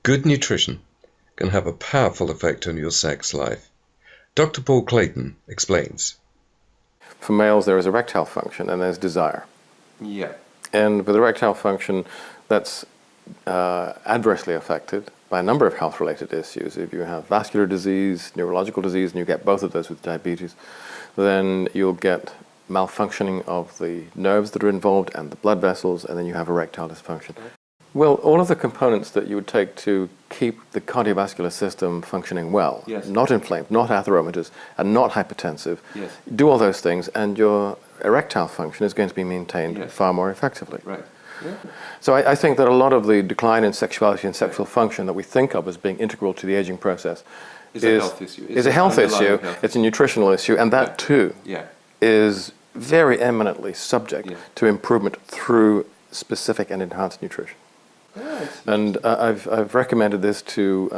good nutrition can have a powerful effect on your sex life. Dr. Paul Clayton explains. For males, there is erectile function and there's desire. Yeah. And with erectile function, that's adversely affected by a number of health-related issues. If you have vascular disease, neurological disease, and you get both of those with diabetes, then you'll get malfunctioning of the nerves that are involved and the blood vessels, and then you have erectile dysfunction. Well, all of the components that you would take to keep the cardiovascular system functioning well, yes, not inflamed, not atheromatous, and not hypertensive, yes, do all those things, and your erectile function is going to be maintained, yes, far more effectively. right. Yeah. So I think that a lot of the decline in sexuality and sexual function that we think of as being integral to the aging process is a health issue. Is a health issue. It's a nutritional issue, and that yeah, too yeah, is very eminently subject yeah, to improvement through specific and enhanced nutrition. yeah, And I've recommended this to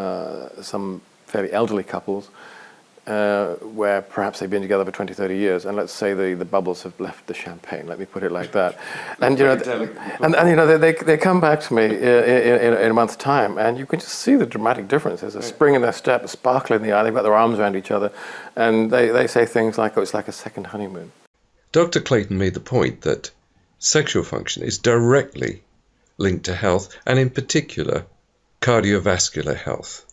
some fairly elderly couples where perhaps they've been together for 20, 30 years, and let's say the bubbles have left the champagne, let me put it like that. And, you know, they come back to me in a month's time, and you can just see the dramatic difference. There's a spring in their step, a sparkle in the eye, they've got their arms around each other, and they say things like, oh, it's like a second honeymoon. Dr. Clayton made the point that sexual function is directly linked to health, and in particular, cardiovascular health.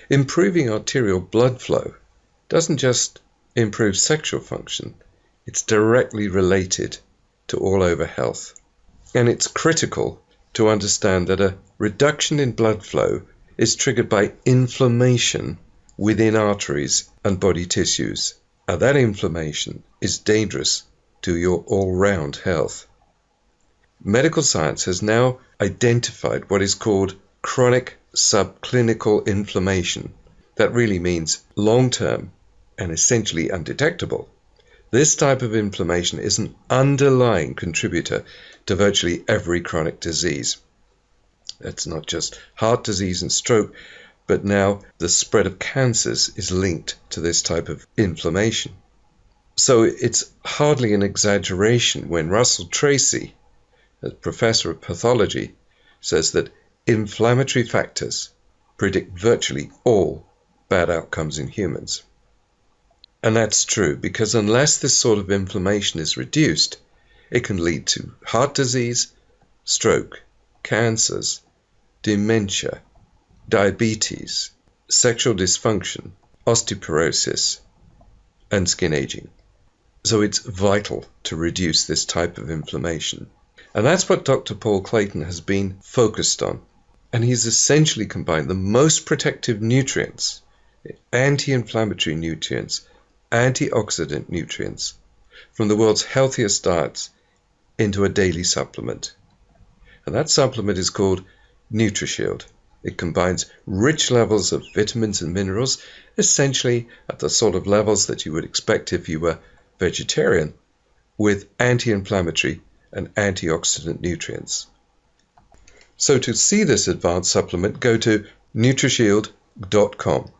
Improving arterial blood flow doesn't just improve sexual function, it's directly related to all over health. And it's critical to understand that a reduction in blood flow is triggered by inflammation within arteries and body tissues. And that inflammation is dangerous to your all-round health. Medical science has now identified what is called chronic subclinical inflammation. That really means long-term and essentially undetectable. This type of inflammation is an underlying contributor to virtually every chronic disease. That's not just heart disease and stroke, but now the spread of cancers is linked to this type of inflammation. So it's hardly an exaggeration when Russell Tracy, a professor of pathology, says that inflammatory factors predict virtually all bad outcomes in humans. And that's true, because unless this sort of inflammation is reduced, it can lead to heart disease, stroke, cancers, dementia, diabetes, sexual dysfunction, osteoporosis, and skin aging. So it's vital to reduce this type of inflammation. And that's what Dr. Paul Clayton has been focused on. And he's essentially combined the most protective nutrients, anti-inflammatory nutrients, antioxidant nutrients from the world's healthiest diets into a daily supplement. And that supplement is called NutriShield. It combines rich levels of vitamins and minerals, essentially at the sort of levels that you would expect if you were vegetarian, with anti-inflammatory and antioxidant nutrients. So to see this advanced supplement, go to NutriShield.com.